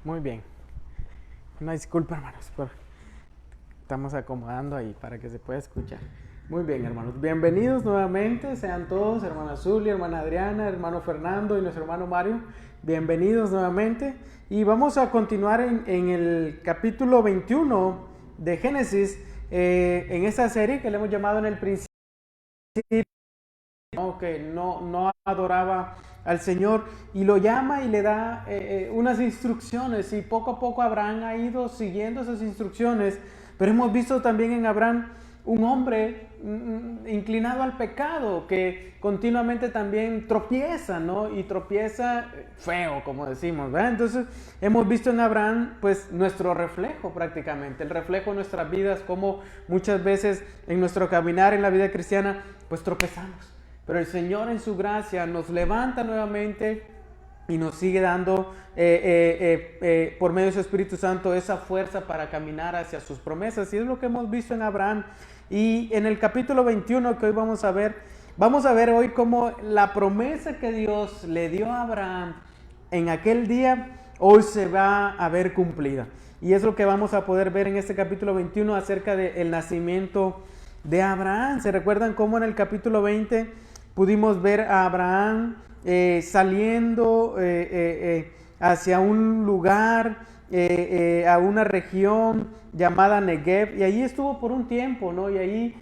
Muy bien. Una disculpa, hermanos, estamos acomodando ahí para que se pueda escuchar. Muy bien, hermanos. Bienvenidos nuevamente, sean todos, hermana Zulia, hermana Adriana, hermano Fernando y nuestro hermano Mario. Bienvenidos nuevamente. Y vamos a continuar en el capítulo 21 de Génesis, en esa serie que le hemos llamado en el principio, que no adoraba al Señor, y lo llama y le da unas instrucciones, y poco a poco Abraham ha ido siguiendo esas instrucciones. Pero hemos visto también en Abraham un hombre inclinado al pecado, que continuamente también tropieza, ¿no? Y tropieza feo, como decimos, ¿verdad? Entonces hemos visto en Abraham pues nuestro reflejo, prácticamente el reflejo de nuestras vidas, como muchas veces en nuestro caminar en la vida cristiana pues tropezamos. Pero el Señor en su gracia nos levanta nuevamente y nos sigue dando por medio de su Espíritu Santo esa fuerza para caminar hacia sus promesas. Y es lo que hemos visto en Abraham. Y en el capítulo 21 que hoy vamos a ver hoy cómo la promesa que Dios le dio a Abraham en aquel día, hoy se va a ver cumplida. Y es lo que vamos a poder ver en este capítulo 21 acerca del nacimiento de Abraham. ¿Se recuerdan cómo en el capítulo 20 pudimos ver a Abraham saliendo hacia un lugar, a una región llamada Negev, y ahí estuvo por un tiempo, ¿no? Y ahí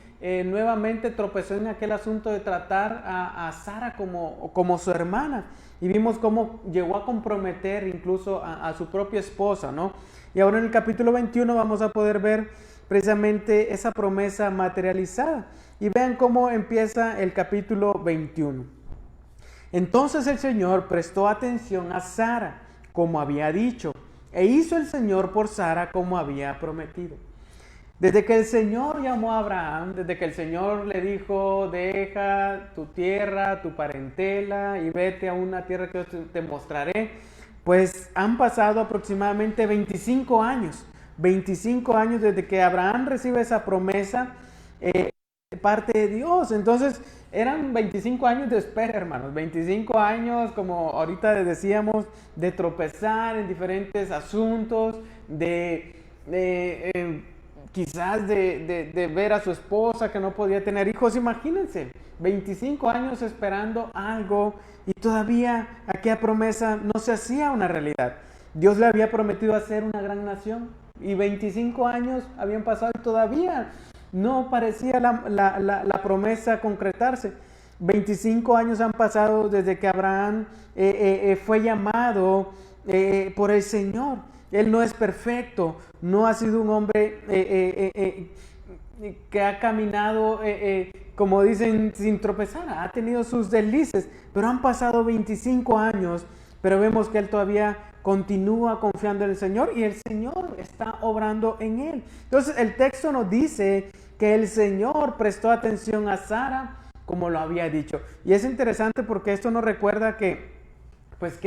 nuevamente tropezó en aquel asunto de tratar a Sara como su hermana, y vimos cómo llegó a comprometer incluso a su propia esposa, ¿no? Y ahora en el capítulo 21 vamos a poder ver precisamente esa promesa materializada. Y vean cómo empieza el capítulo 21. Entonces el Señor prestó atención a Sara, como había dicho, e hizo el Señor por Sara como había prometido. Desde que el Señor llamó a Abraham, desde que el Señor le dijo, deja tu tierra, tu parentela y vete a una tierra que yo te mostraré, pues han pasado aproximadamente 25 años. 25 años desde que Abraham recibe esa promesa de parte de Dios. Entonces eran 25 años de espera, hermanos. 25 años, como ahorita les decíamos, de tropezar en diferentes asuntos, quizás de ver a su esposa que no podía tener hijos. Imagínense, 25 años esperando algo y todavía aquella promesa no se hacía una realidad. Dios le había prometido hacer una gran nación y 25 años habían pasado y todavía no parecía la promesa concretarse. 25 años han pasado desde que Abraham fue llamado por el Señor. Él no es perfecto, no ha sido un hombre que ha caminado, como dicen, sin tropezar, ha tenido sus deslices, pero han pasado 25 años, pero vemos que él todavía continúa confiando en el Señor y el Señor está obrando en él. Entonces el texto nos dice que el Señor prestó atención a Sara como lo había dicho. Y es interesante porque esto nos recuerda que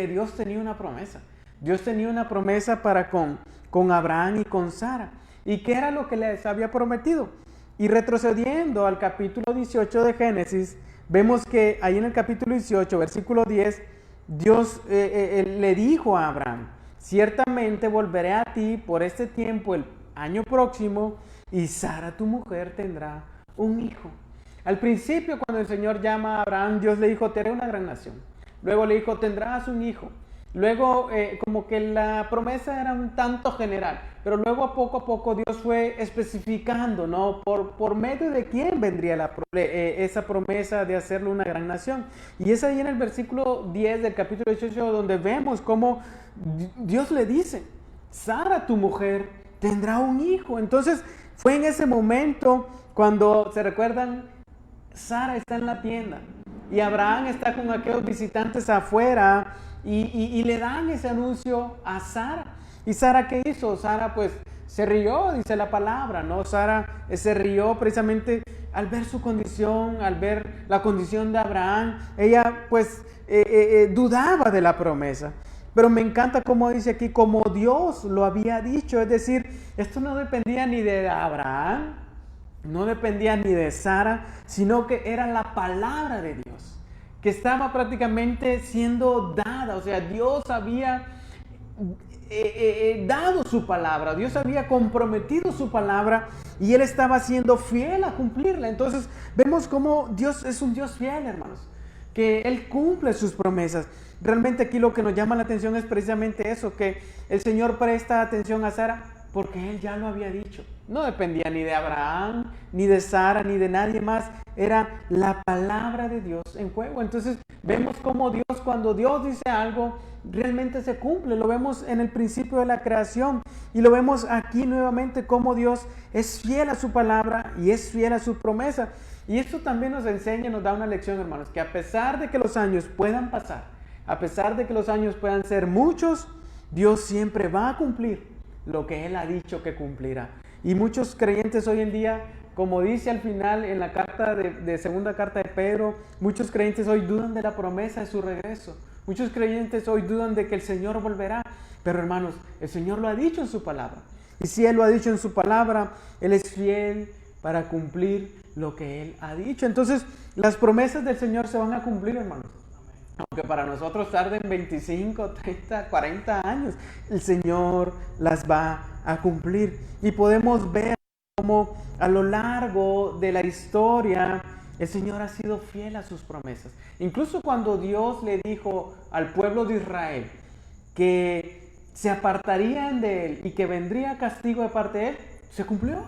Dios tenía una promesa. Dios tenía una promesa para con Abraham y con Sara. ¿Y qué era lo que les había prometido? Y retrocediendo al capítulo 18 de Génesis, vemos que ahí en el capítulo 18, versículo 10, Dios le dijo a Abraham, ciertamente volveré a ti por este tiempo, el año próximo, y Sara tu mujer tendrá un hijo. Al principio, cuando el Señor llama a Abraham, Dios le dijo, te haré una gran nación. Luego le dijo, tendrás un hijo. Luego, como que la promesa era un tanto general, pero luego a poco Dios fue especificando, ¿no? Por medio de quién vendría esa promesa de hacerlo una gran nación. Y es ahí en el versículo 10 del capítulo 18 donde vemos cómo Dios le dice, Sara, tu mujer, tendrá un hijo. Entonces, fue en ese momento cuando, ¿se recuerdan? Sara está en la tienda y Abraham está con aquellos visitantes afuera y le dan ese anuncio a Sara. ¿Y Sara qué hizo? Sara pues se rió, dice la palabra, ¿no? Sara se rió precisamente al ver su condición, al ver la condición de Abraham. Ella pues dudaba de la promesa. Pero me encanta como dice aquí, como Dios lo había dicho. Es decir, esto no dependía ni de Abraham, no dependía ni de Sara, sino que era la palabra de Dios, que estaba prácticamente siendo dada. O sea, Dios había dado su palabra, Dios había comprometido su palabra y Él estaba siendo fiel a cumplirla. Entonces vemos cómo Dios es un Dios fiel, hermanos, que Él cumple sus promesas. Realmente aquí lo que nos llama la atención es precisamente eso, que el Señor presta atención a Sara porque Él ya lo había dicho. No dependía ni de Abraham, ni de Sara, ni de nadie más. Era la palabra de Dios en juego. Entonces vemos cómo Dios, cuando Dios dice algo, realmente se cumple. Lo vemos en el principio de la creación y lo vemos aquí nuevamente cómo Dios es fiel a su palabra y es fiel a su promesa. Y esto también nos enseña, nos da una lección, hermanos, que a pesar de que los años puedan pasar, a pesar de que los años puedan ser muchos, Dios siempre va a cumplir lo que Él ha dicho que cumplirá. Y muchos creyentes hoy en día, como dice al final en la carta de segunda carta de Pedro, muchos creyentes hoy dudan de la promesa de su regreso. Muchos creyentes hoy dudan de que el Señor volverá. Pero hermanos, el Señor lo ha dicho en su palabra. Y si Él lo ha dicho en su palabra, Él es fiel para cumplir lo que Él ha dicho. Entonces, las promesas del Señor se van a cumplir, hermanos. Aunque para nosotros tarden 25, 30, 40 años, el Señor las va a cumplir. Y podemos ver cómo a lo largo de la historia el Señor ha sido fiel a sus promesas. Incluso cuando Dios le dijo al pueblo de Israel que se apartarían de Él y que vendría castigo de parte de Él, se cumplió.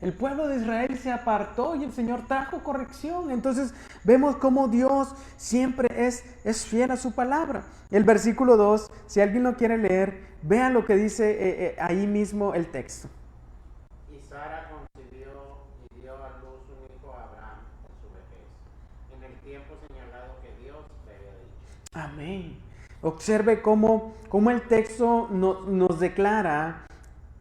El pueblo de Israel se apartó y el Señor trajo corrección. Entonces vemos cómo Dios siempre es fiel a su palabra. El versículo 2, si alguien lo quiere leer, vean lo que dice ahí mismo el texto. Y Sara concibió y dio a luz un hijo a Abraham en su vejez, en el tiempo señalado que Dios le había dicho. Amén. Observe cómo el texto nos declara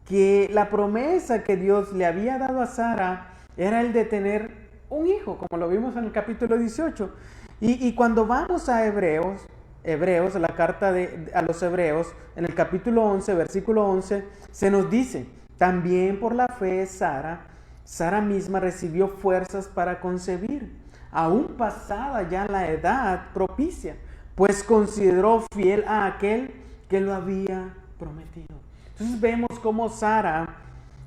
que la promesa que Dios le había dado a Sara era el de tener un hijo, como lo vimos en el capítulo 18. Y cuando vamos a Hebreos, la carta a los Hebreos, en el capítulo 11, versículo 11, se nos dice, también por la fe Sara misma recibió fuerzas para concebir, aún pasada ya la edad propicia, pues consideró fiel a aquel que lo había prometido. Entonces vemos cómo Sara,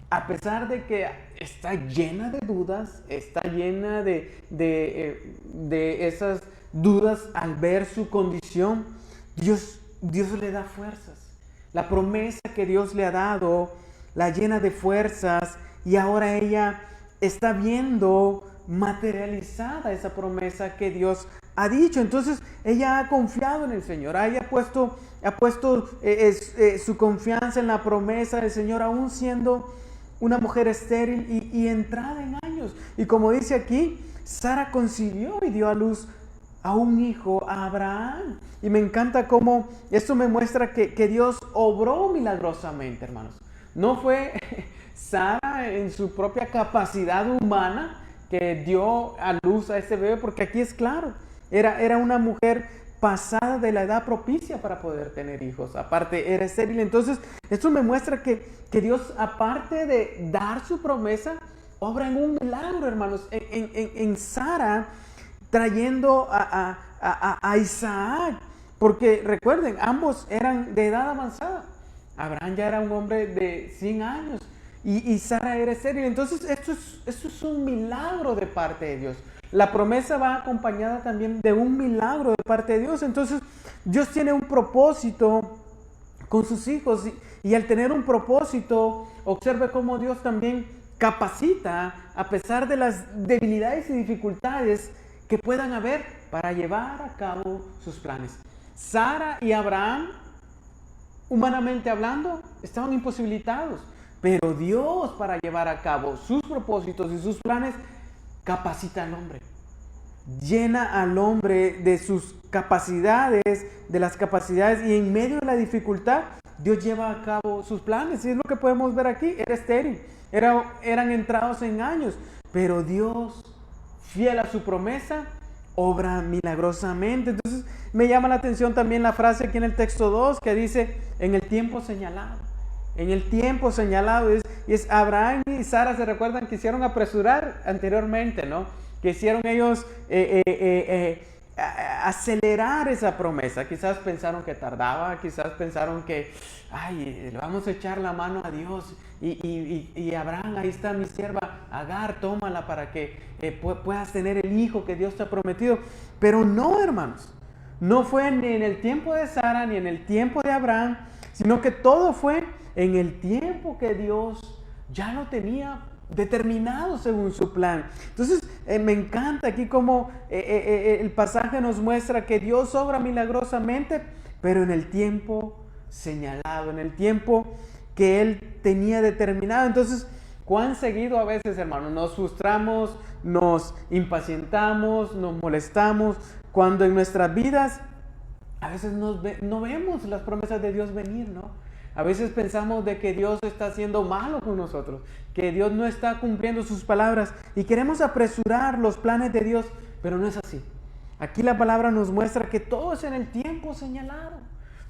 a pesar de que está llena de dudas, está llena de esas dudas al ver su condición, Dios le da fuerzas. La promesa que Dios le ha dado la llena de fuerzas y ahora ella está viendo materializada esa promesa que Dios ha dicho. Entonces ella ha confiado en el Señor, ella ha puesto su confianza en la promesa del Señor, aún siendo una mujer estéril y entrada en años. Y como dice aquí, Sara concibió y dio a luz a un hijo, a Abraham. Y me encanta cómo esto me muestra que Dios obró milagrosamente, hermanos. No fue Sara en su propia capacidad humana que dio a luz a este bebé, porque aquí es claro, era una mujer pasada de la edad propicia para poder tener hijos. Aparte, era estéril. Entonces, esto me muestra que Dios, aparte de dar su promesa, obra en un milagro, hermanos, en Sara, trayendo a Isaac. Porque recuerden, ambos eran de edad avanzada. Abraham ya era un hombre de 100 años y Sara era estéril. Entonces, esto es un milagro de parte de Dios. La promesa va acompañada también de un milagro de parte de Dios. Entonces, Dios tiene un propósito con sus hijos y al tener un propósito, observe cómo Dios también capacita a pesar de las debilidades y dificultades que puedan haber para llevar a cabo sus planes. Sara y Abraham, humanamente hablando, estaban imposibilitados, pero Dios, para llevar a cabo sus propósitos y sus planes, capacita al hombre, llena al hombre de sus capacidades, de las capacidades, y en medio de la dificultad Dios lleva a cabo sus planes. Y es lo que podemos ver aquí. Era estéril, eran entrados en años, pero Dios, fiel a su promesa, obra milagrosamente. Entonces me llama la atención también la frase aquí en el texto 2 que dice, en el tiempo señalado. En el tiempo señalado es Abraham y Sara, se recuerdan, quisieron apresurar anteriormente, ¿no? Quisieron ellos acelerar esa promesa. Quizás pensaron que tardaba, quizás pensaron que, ay, le vamos a echar la mano a Dios. Y Abraham, ahí está mi sierva Agar, tómala para que puedas tener el hijo que Dios te ha prometido. Pero no, hermanos, no fue ni en el tiempo de Sara, ni en el tiempo de Abraham, sino que todo fue en el tiempo que Dios ya lo tenía determinado según su plan. Entonces me encanta aquí como el pasaje nos muestra que Dios obra milagrosamente, pero en el tiempo señalado, en el tiempo que Él tenía determinado. Entonces, cuán seguido a veces, hermanos, nos frustramos, nos impacientamos, nos molestamos, cuando en nuestras vidas a veces no vemos las promesas de Dios venir, ¿no? A veces pensamos de que Dios está siendo malo con nosotros, que Dios no está cumpliendo sus palabras y queremos apresurar los planes de Dios, pero no es así. Aquí la palabra nos muestra que todo es en el tiempo señalado.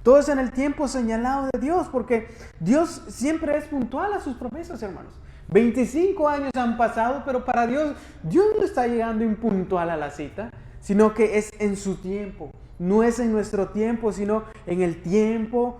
Todo es en el tiempo señalado de Dios, porque Dios siempre es puntual a sus promesas, hermanos. 25 años han pasado, pero para Dios no está llegando impuntual a la cita, sino que es en su tiempo. No es en nuestro tiempo, sino en el tiempo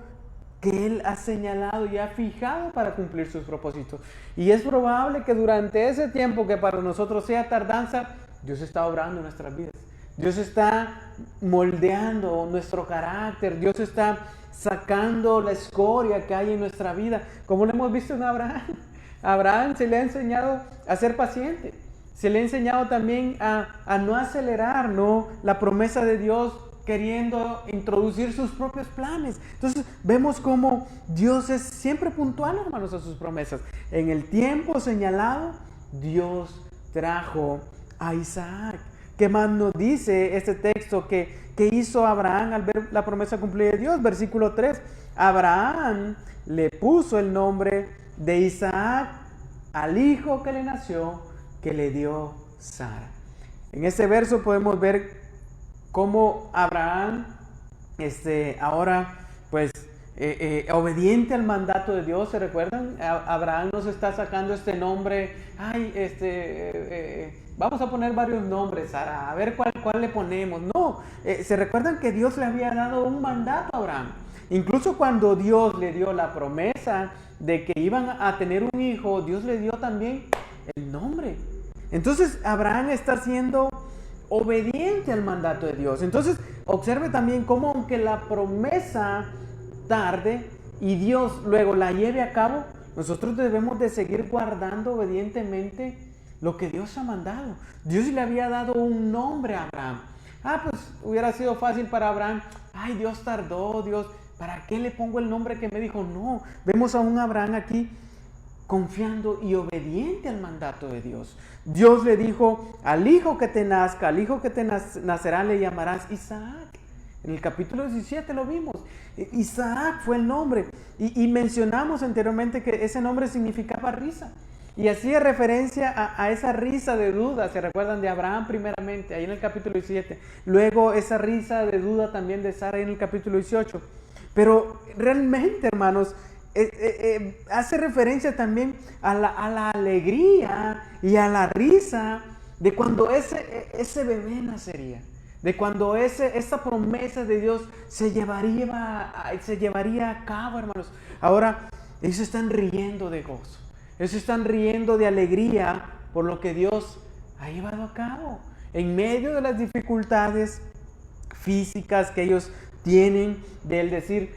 que Él ha señalado y ha fijado para cumplir sus propósitos. Y es probable que durante ese tiempo que para nosotros sea tardanza, Dios está obrando en nuestras vidas. Dios está moldeando nuestro carácter. Dios está sacando la escoria que hay en nuestra vida. Como lo hemos visto en Abraham. A Abraham se le ha enseñado a ser paciente. Se le ha enseñado también a no acelerar, ¿no?, la promesa de Dios, queriendo introducir sus propios planes. Entonces vemos cómo Dios es siempre puntual, hermanos, a sus promesas. En el tiempo señalado, Dios trajo a Isaac. ¿Qué más nos dice este texto que hizo Abraham al ver la promesa cumplida de Dios? Versículo 3. Abraham le puso el nombre de Isaac al hijo que le nació, que le dio Sara. En este verso podemos ver cómo Abraham, ahora pues obediente al mandato de Dios. ¿Se recuerdan? Abraham nos está sacando este nombre. Vamos a poner varios nombres, Sara, a ver cuál le ponemos. No, ¿se recuerdan que Dios le había dado un mandato a Abraham? Incluso cuando Dios le dio la promesa de que iban a tener un hijo, Dios le dio también el nombre. Entonces Abraham está siendo obediente al mandato de Dios. Entonces observe también cómo, aunque la promesa tarde y Dios luego la lleve a cabo, nosotros debemos de seguir guardando obedientemente lo que Dios ha mandado. Dios le había dado un nombre a Abraham. Pues hubiera sido fácil para Abraham. Dios tardó, Dios, ¿para qué le pongo el nombre que me dijo? No, vemos a un Abraham aquí confiando y obediente al mandato de Dios. Dios le dijo: al hijo que te nazca, al hijo que te nacerá le llamarás Isaac. En el capítulo 17 lo vimos. Isaac fue el nombre. Y mencionamos anteriormente que ese nombre significaba risa. Y hacía referencia a esa risa de duda. ¿Se recuerdan de Abraham primeramente, ahí en el capítulo 17? Luego esa risa de duda también de Sara en el capítulo 18. Pero realmente, hermanos, hace referencia también a la alegría y a la risa de cuando ese bebé nacería, de cuando esa promesa de Dios se llevaría a cabo, hermanos. Ahora ellos están riendo de gozo, ellos están riendo de alegría por lo que Dios ha llevado a cabo en medio de las dificultades físicas que ellos tienen, del decir,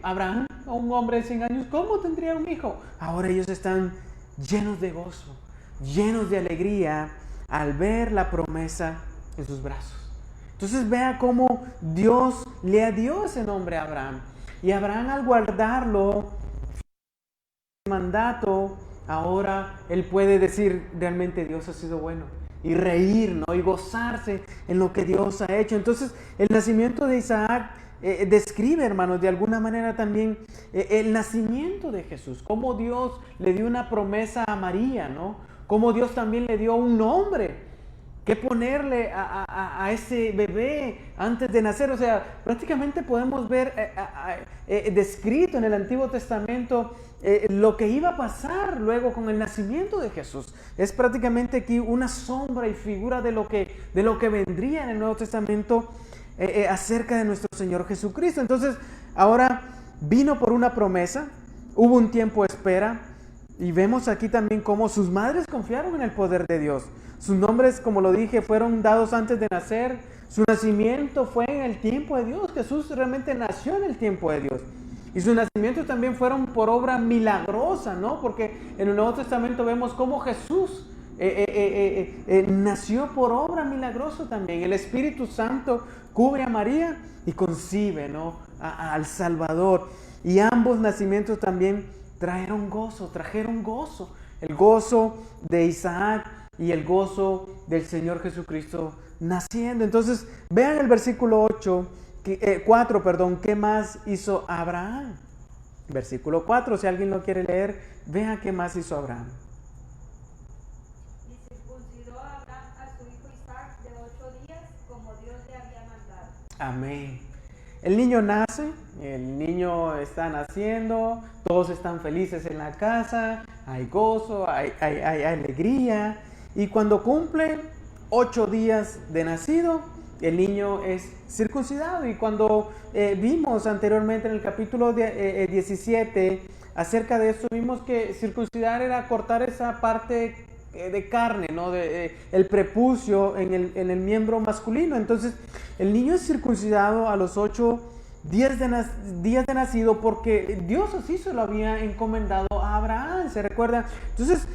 Abraham, un hombre de 100 años, ¿cómo tendría un hijo? Ahora ellos están llenos de gozo, llenos de alegría al ver la promesa en sus brazos. Entonces vea cómo Dios le dio ese nombre a Abraham. Y Abraham, al guardarlo, el mandato, ahora él puede decir: realmente Dios ha sido bueno, y reír, ¿no?, y gozarse en lo que Dios ha hecho. Entonces el nacimiento de Isaac describe, hermanos, de alguna manera también el nacimiento de Jesús, cómo Dios le dio una promesa a María, ¿no? Cómo Dios también le dio un nombre qué ponerle a ese bebé antes de nacer. O sea, prácticamente podemos ver descrito en el Antiguo Testamento lo que iba a pasar luego con el nacimiento de Jesús. Es prácticamente aquí una sombra y figura de lo que vendría en el Nuevo Testamento acerca de nuestro Señor Jesucristo. Entonces, ahora vino por una promesa, hubo un tiempo de espera, y vemos aquí también cómo sus madres confiaron en el poder de Dios. Sus nombres, como lo dije, fueron dados antes de nacer. Su nacimiento fue en el tiempo de Dios. Jesús realmente nació en el tiempo de Dios. Y sus nacimientos también fueron por obra milagrosa, ¿no? Porque en el Nuevo Testamento vemos cómo Jesús nació por obra milagrosa también. El Espíritu Santo cubre a María y concibe, ¿no?, al Salvador. Y ambos nacimientos también trajeron gozo. El gozo de Isaac y el gozo del Señor Jesucristo naciendo. Entonces, vean el versículo 4, ¿qué más hizo Abraham? Versículo 4, si alguien lo quiere leer, vean qué más hizo Abraham. Y circuncidó a Abraham a su hijo Isaac de 8 días, como Dios le había mandado. Amén. El niño nace, el niño está naciendo, todos están felices en la casa, hay gozo, hay alegría. Y cuando cumple 8 días de nacido, el niño es circuncidado. Y cuando vimos anteriormente en el capítulo 17 acerca de esto, vimos que circuncidar era cortar esa parte de carne, ¿no?, el prepucio en el miembro masculino. Entonces, el niño es circuncidado a los 8 días de nacido, porque Dios así se lo había encomendado a Abraham, ¿se recuerdan? Entonces,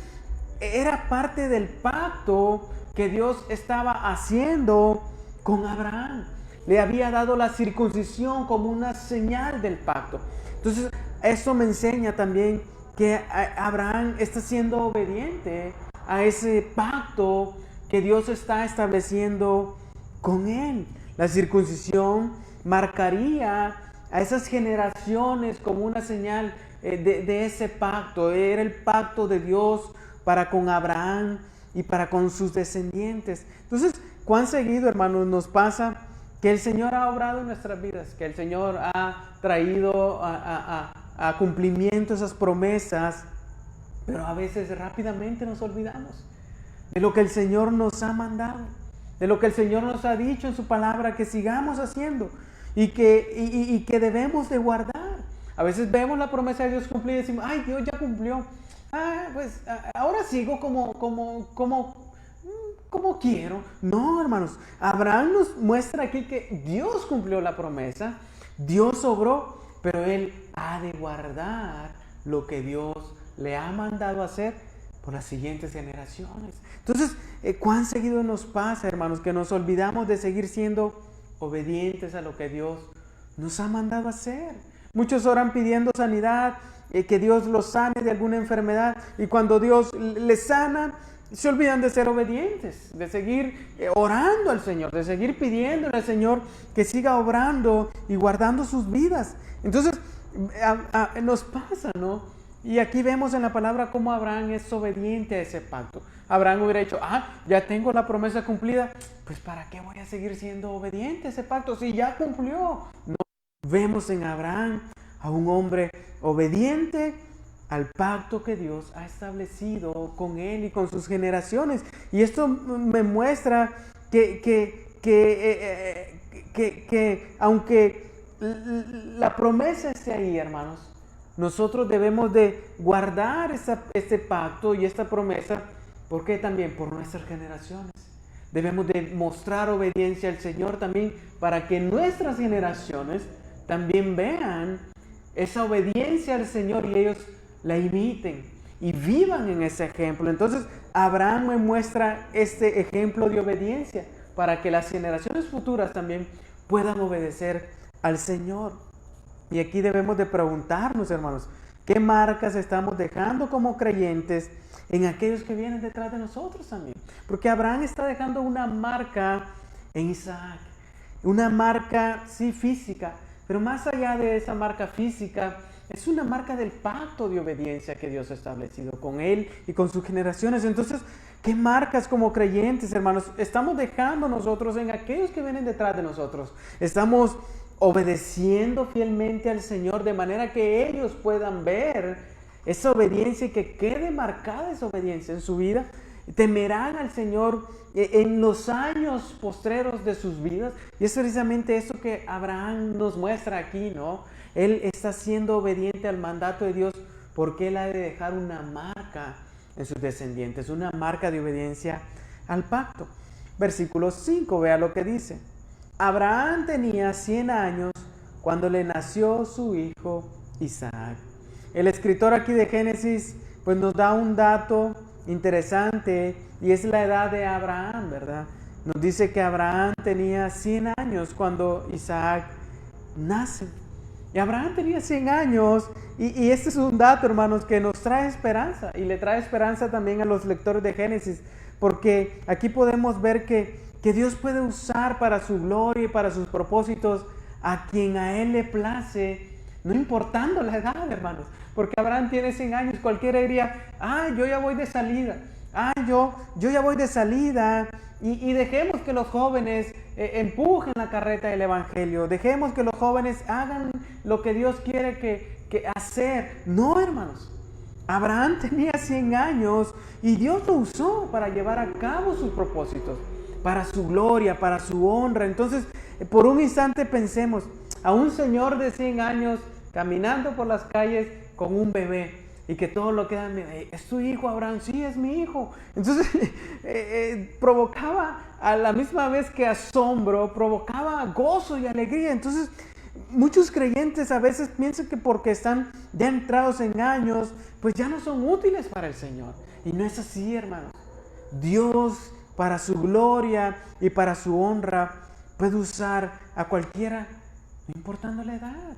era parte del pacto que Dios estaba haciendo con Abraham. Le había dado la circuncisión como una señal del pacto. Entonces, eso me enseña también que Abraham está siendo obediente a ese pacto que Dios está estableciendo con él. La circuncisión marcaría a esas generaciones como una señal de ese pacto. Era el pacto de Dios para con Abraham y para con sus descendientes. Entonces, cuán seguido, hermanos, nos pasa que el Señor ha obrado en nuestras vidas, que el Señor ha traído a cumplimiento esas promesas, pero a veces rápidamente nos olvidamos de lo que el Señor nos ha mandado, de lo que el Señor nos ha dicho en su palabra que sigamos haciendo y que debemos de guardar. A veces vemos la promesa de Dios cumplida y decimos, ay, Dios ya cumplió. Pues ahora sigo como quiero. No, hermanos, Abraham nos muestra aquí que Dios cumplió la promesa, Dios obró, pero él ha de guardar lo que Dios le ha mandado hacer por las siguientes generaciones. Entonces, cuán seguido nos pasa, hermanos, que nos olvidamos de seguir siendo obedientes a lo que Dios nos ha mandado hacer. Muchos oran pidiendo sanidad, que Dios los sane de alguna enfermedad, y cuando Dios les sana, se olvidan de ser obedientes, de seguir orando al Señor, de seguir pidiéndole al Señor que siga obrando y guardando sus vidas. Entonces, nos pasa, ¿no? Y aquí vemos en la palabra cómo Abraham es obediente a ese pacto. Abraham hubiera dicho, ya tengo la promesa cumplida, pues ¿para qué voy a seguir siendo obediente a ese pacto si ya cumplió? No. Vemos en Abraham a un hombre obediente al pacto que Dios ha establecido con él y con sus generaciones. Y esto me muestra que aunque la promesa esté ahí, hermanos, nosotros debemos de guardar este pacto y esta promesa, porque también por nuestras generaciones debemos de mostrar obediencia al Señor también, para que nuestras generaciones también vean esa obediencia al Señor y ellos la imiten y vivan en ese ejemplo. Entonces, Abraham me muestra este ejemplo de obediencia para que las generaciones futuras también puedan obedecer al Señor. Y aquí debemos de preguntarnos, hermanos, ¿qué marcas estamos dejando como creyentes en aquellos que vienen detrás de nosotros también? Porque Abraham está dejando una marca en Isaac, una marca, sí, física, pero más allá de esa marca física, es una marca del pacto de obediencia que Dios ha establecido con él y con sus generaciones. Entonces, ¿Qué marcas como creyentes, hermanos? Estamos dejando nosotros en aquellos que vienen detrás de nosotros. Estamos obedeciendo fielmente al Señor de manera que ellos puedan ver esa obediencia y que quede marcada esa obediencia en su vida. Temerán al Señor en los años postreros de sus vidas. Y es precisamente eso que Abraham nos muestra aquí, ¿no? Él está siendo obediente al mandato de Dios porque él ha de dejar una marca en sus descendientes, una marca de obediencia al pacto. Versículo 5, vea lo que dice. Abraham tenía 100 años cuando le nació su hijo Isaac. El escritor aquí de Génesis pues nos da un dato interesante y es la edad de Abraham, ¿verdad? Nos dice que Abraham tenía 100 años cuando Isaac nace. Y Abraham tenía 100 años y este es un dato, hermanos, que nos trae esperanza y le trae esperanza también a los lectores de Génesis, porque aquí podemos ver que Dios puede usar para su gloria y para sus propósitos a quien a Él le place, no importando la edad, hermanos, porque Abraham tiene 100 años, cualquiera diría, yo ya voy de salida, yo ya voy de salida. Y dejemos que los jóvenes empujen la carreta del Evangelio. Dejemos que los jóvenes hagan lo que Dios quiere que hacer. No, hermanos. Abraham tenía 100 años y Dios lo usó para llevar a cabo sus propósitos, para su gloria, para su honra. Entonces, por un instante pensemos a un señor de 100 años caminando por las calles con un bebé. Y que todos lo quedan, ¿es tu hijo, Abraham? Sí, es mi hijo. Entonces, provocaba a la misma vez que asombro, provocaba gozo y alegría. Entonces, muchos creyentes a veces piensan que porque están ya entrados en años, pues ya no son útiles para el Señor. Y no es así, hermanos. Dios, para su gloria y para su honra, puede usar a cualquiera, no importando la edad,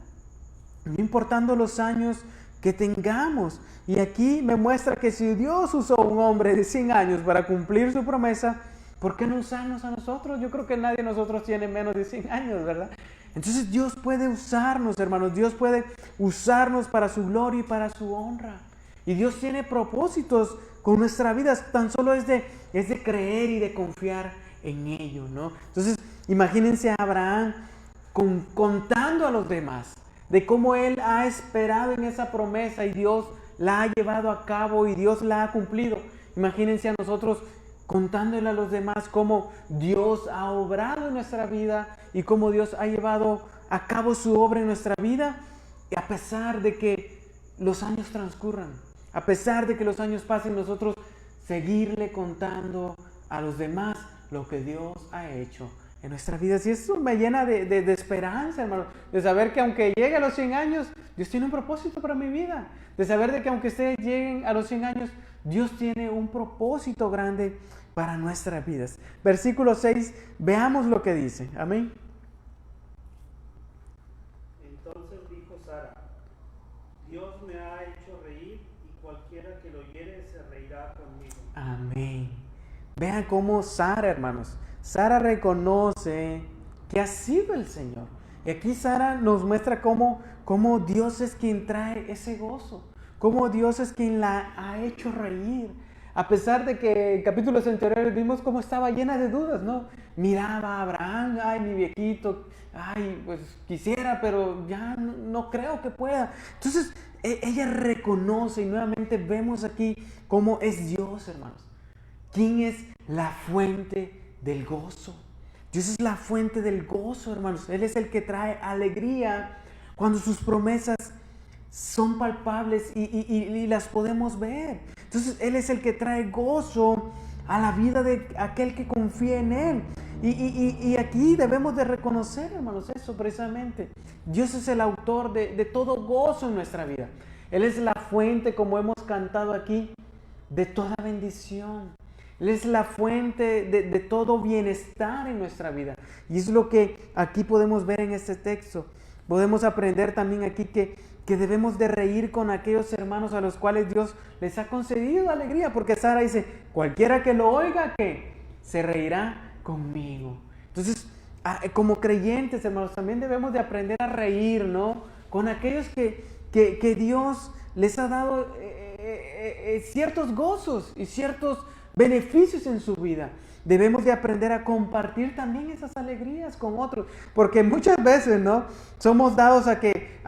no importando los años que tengamos. Y aquí me muestra que si Dios usó a un hombre de 100 años para cumplir su promesa, ¿por qué no usarnos a nosotros? Yo creo que nadie de nosotros tiene menos de 100 años, ¿verdad? Entonces Dios puede usarnos, hermanos. Dios puede usarnos para su gloria y para su honra. Y Dios tiene propósitos con nuestra vida. Tan solo es de creer y de confiar en ello, ¿no? Entonces imagínense a Abraham contando a los demás de cómo él ha esperado en esa promesa y Dios la ha llevado a cabo y Dios la ha cumplido. Imagínense a nosotros contándole a los demás cómo Dios ha obrado en nuestra vida y cómo Dios ha llevado a cabo su obra en nuestra vida, y a pesar de que los años transcurran, a pesar de que los años pasen, nosotros seguirle contando a los demás lo que Dios ha hecho en nuestras vidas. Y eso me llena de esperanza, hermano, de saber que aunque llegue a los 100 años, Dios tiene un propósito para mi vida, de saber de que aunque ustedes lleguen a los 100 años, Dios tiene un propósito grande para nuestras vidas. Versículo 6, veamos lo que dice. Amén. Entonces dijo Sara: Dios me ha hecho reír, y cualquiera que lo oyere se reirá conmigo. Amén. Vean cómo Sara, hermanos, Sara reconoce que ha sido el Señor. Y aquí Sara nos muestra cómo Dios es quien trae ese gozo, cómo Dios es quien la ha hecho reír. A pesar de que en capítulos anteriores vimos cómo estaba llena de dudas, ¿no? Miraba a Abraham, ay, mi viejito, ay, pues quisiera, pero ya no creo que pueda. Entonces, ella reconoce, y nuevamente vemos aquí cómo es Dios, hermanos. ¿Quién es la fuente del gozo? Dios es la fuente del gozo, hermanos. Él es el que trae alegría cuando sus promesas son palpables y las podemos ver. Entonces Él es el que trae gozo a la vida de aquel que confía en Él. Y aquí debemos de reconocer, hermanos, eso precisamente. Dios es el autor de todo gozo en nuestra vida. Él es la fuente, como hemos cantado aquí, de toda bendición. Él es la fuente de todo bienestar en nuestra vida. Y es lo que aquí podemos ver en este texto. Podemos aprender también aquí que debemos de reír con aquellos hermanos a los cuales Dios les ha concedido alegría. Porque Sara dice, cualquiera que lo oiga, que se reirá conmigo. Entonces, como creyentes, hermanos, también debemos de aprender a reír, ¿no? Con aquellos que Dios les ha dado ciertos gozos y ciertos beneficios en su vida. Debemos de aprender a compartir también esas alegrías con otros, porque muchas veces, ¿no? Somos dados a que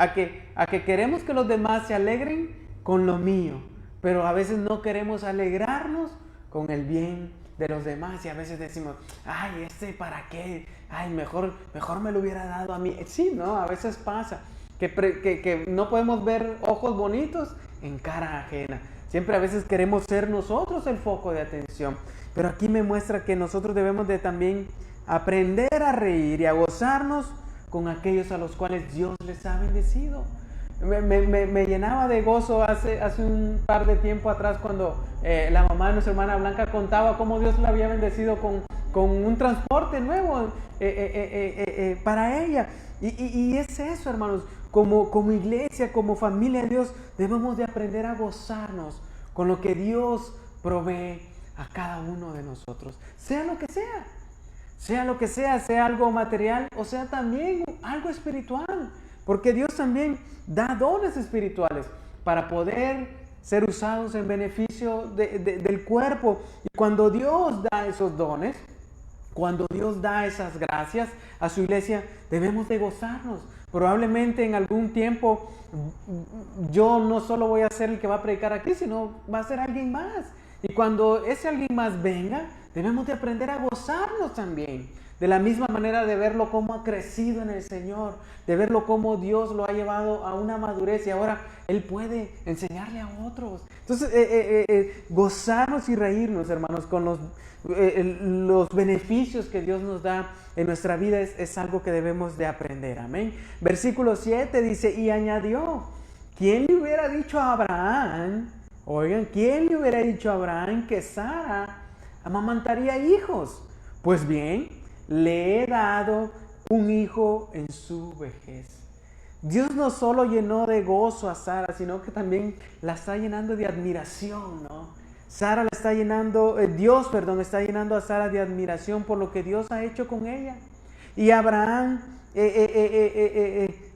queremos que los demás se alegren con lo mío, pero a veces no queremos alegrarnos con el bien de los demás, y a veces decimos, ay, ¿para qué? Ay, mejor me lo hubiera dado a mí. Sí, ¿no? A veces pasa que no podemos ver ojos bonitos en cara ajena. Siempre a veces queremos ser nosotros el foco de atención. Pero aquí me muestra que nosotros debemos de también aprender a reír y a gozarnos con aquellos a los cuales Dios les ha bendecido. Me llenaba de gozo hace un par de tiempo atrás cuando la mamá de nuestra hermana Blanca contaba cómo Dios la había bendecido con un transporte nuevo para ella. Y es eso, hermanos, como iglesia, como familia de Dios, debemos de aprender a gozarnos con lo que Dios provee a cada uno de nosotros, sea lo que sea algo material o sea también algo espiritual, porque Dios también da dones espirituales para poder ser usados en beneficio del cuerpo. Y cuando Dios da esos dones, cuando Dios da esas gracias a su iglesia, debemos de gozarnos. Probablemente en algún tiempo yo no solo voy a ser el que va a predicar aquí, sino va a ser alguien más. Y cuando ese alguien más venga, debemos de aprender a gozarnos también. De la misma manera de verlo cómo ha crecido en el Señor, de verlo cómo Dios lo ha llevado a una madurez y ahora Él puede enseñarle a otros. Entonces, gozarnos y reírnos, hermanos, con los beneficios que Dios nos da en nuestra vida es algo que debemos de aprender. Amén. Versículo 7 dice, y añadió, ¿quién le hubiera dicho a Abraham? Oigan, ¿quién le hubiera dicho a Abraham que Sara amamantaría hijos? Pues bien, le he dado un hijo en su vejez. Dios no solo llenó de gozo a Sara, sino que también la está llenando de admiración, ¿no? Dios está llenando a Sara de admiración por lo que Dios ha hecho con ella. Y Abraham,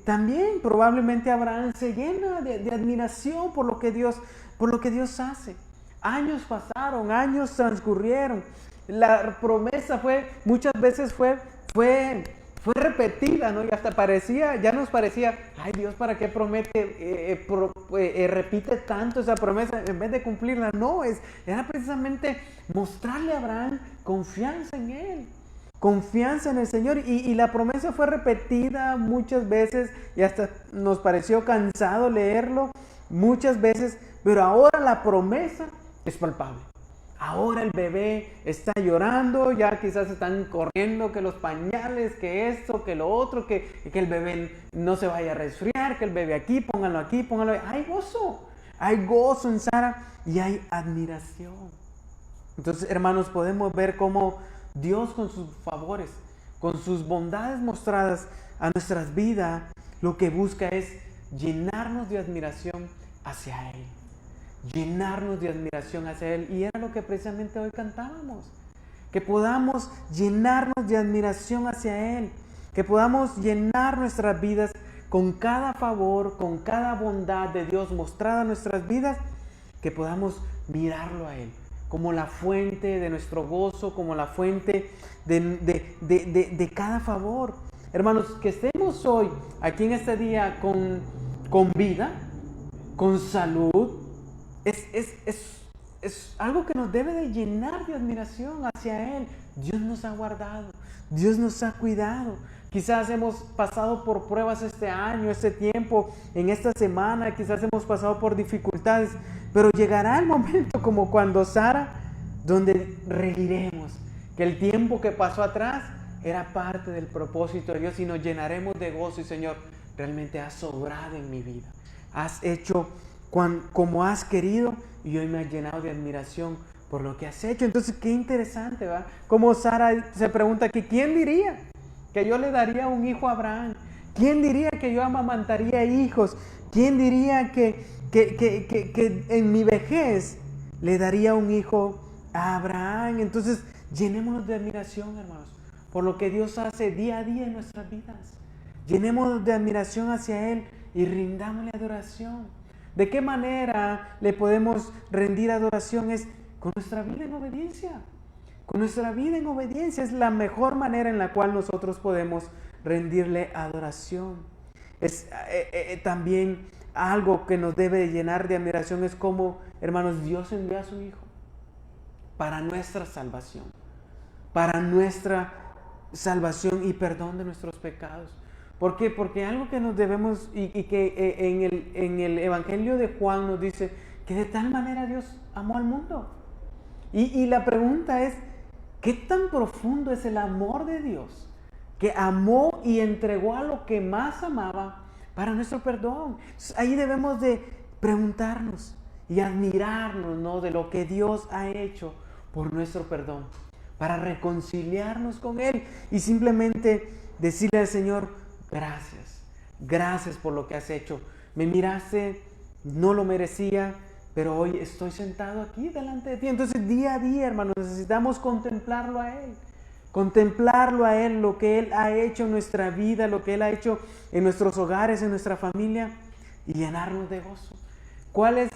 también probablemente Abraham se llena de admiración por lo que Dios hace. Años pasaron, años transcurrieron. La promesa muchas veces fue repetida, ¿no? Y hasta ya nos parecía, ay, Dios, ¿para qué repite tanto esa promesa en vez de cumplirla? No, era precisamente mostrarle a Abraham confianza en Él, confianza en el Señor. Y la promesa fue repetida muchas veces y hasta nos pareció cansado leerlo muchas veces, pero ahora la promesa es palpable. Ahora el bebé está llorando, ya quizás están corriendo que los pañales, que esto, que lo otro, que el bebé no se vaya a resfriar, que el bebé aquí, pónganlo aquí, pónganlo ahí. Hay gozo en Sara y hay admiración. Entonces, hermanos, podemos ver cómo Dios con sus favores, con sus bondades mostradas a nuestras vidas, lo que busca es llenarnos de admiración hacia Él. Llenarnos de admiración hacia Él. Y era lo que precisamente hoy cantábamos. Que podamos llenarnos de admiración hacia Él. Que podamos llenar nuestras vidas con cada favor, con cada bondad de Dios mostrada en nuestras vidas. Que podamos mirarlo a Él como la fuente de nuestro gozo, como la fuente de cada favor. Hermanos, que estemos hoy aquí en este día con vida, con salud, es algo que nos debe de llenar de admiración hacia Él. Dios nos ha guardado, Dios nos ha cuidado. Quizás hemos pasado por pruebas este año, este tiempo, en esta semana, quizás hemos pasado por dificultades, pero llegará el momento como cuando Sara, donde reiremos, que el tiempo que pasó atrás era parte del propósito de Dios y nos llenaremos de gozo. Y Señor, realmente has obrado en mi vida, has hecho como has querido y hoy me has llenado de admiración por lo que has hecho. Entonces, qué interesante, ¿va? Como Sara se pregunta aquí, ¿quién diría que yo le daría un hijo a Abraham? ¿Quién diría que yo amamantaría hijos? ¿Quién diría que en mi vejez le daría un hijo a Abraham? Entonces, llenémonos de admiración, hermanos, por lo que Dios hace día a día en nuestras vidas. Llenémonos de admiración hacia Él y rindámosle adoración. ¿De qué manera le podemos rendir adoración? Es con nuestra vida en obediencia. Con nuestra vida en obediencia es la mejor manera en la cual nosotros podemos rendirle adoración. Es también algo que nos debe llenar de admiración es como, hermanos, Dios envió a su Hijo para nuestra salvación. Para nuestra salvación y perdón de nuestros pecados. ¿Por qué? Porque algo que nos debemos y que en el Evangelio de Juan nos dice que de tal manera Dios amó al mundo. Y la pregunta es, ¿qué tan profundo es el amor de Dios que amó y entregó a lo que más amaba para nuestro perdón? Ahí debemos de preguntarnos y admirarnos, ¿no?, de lo que Dios ha hecho por nuestro perdón, para reconciliarnos con Él y simplemente decirle al Señor, gracias, gracias por lo que has hecho. Me miraste, no lo merecía, pero hoy estoy sentado aquí delante de ti. Entonces día a día, hermanos, necesitamos contemplarlo a Él, lo que Él ha hecho en nuestra vida, lo que Él ha hecho en nuestros hogares, en nuestra familia, y llenarnos de gozo. ¿Cuál es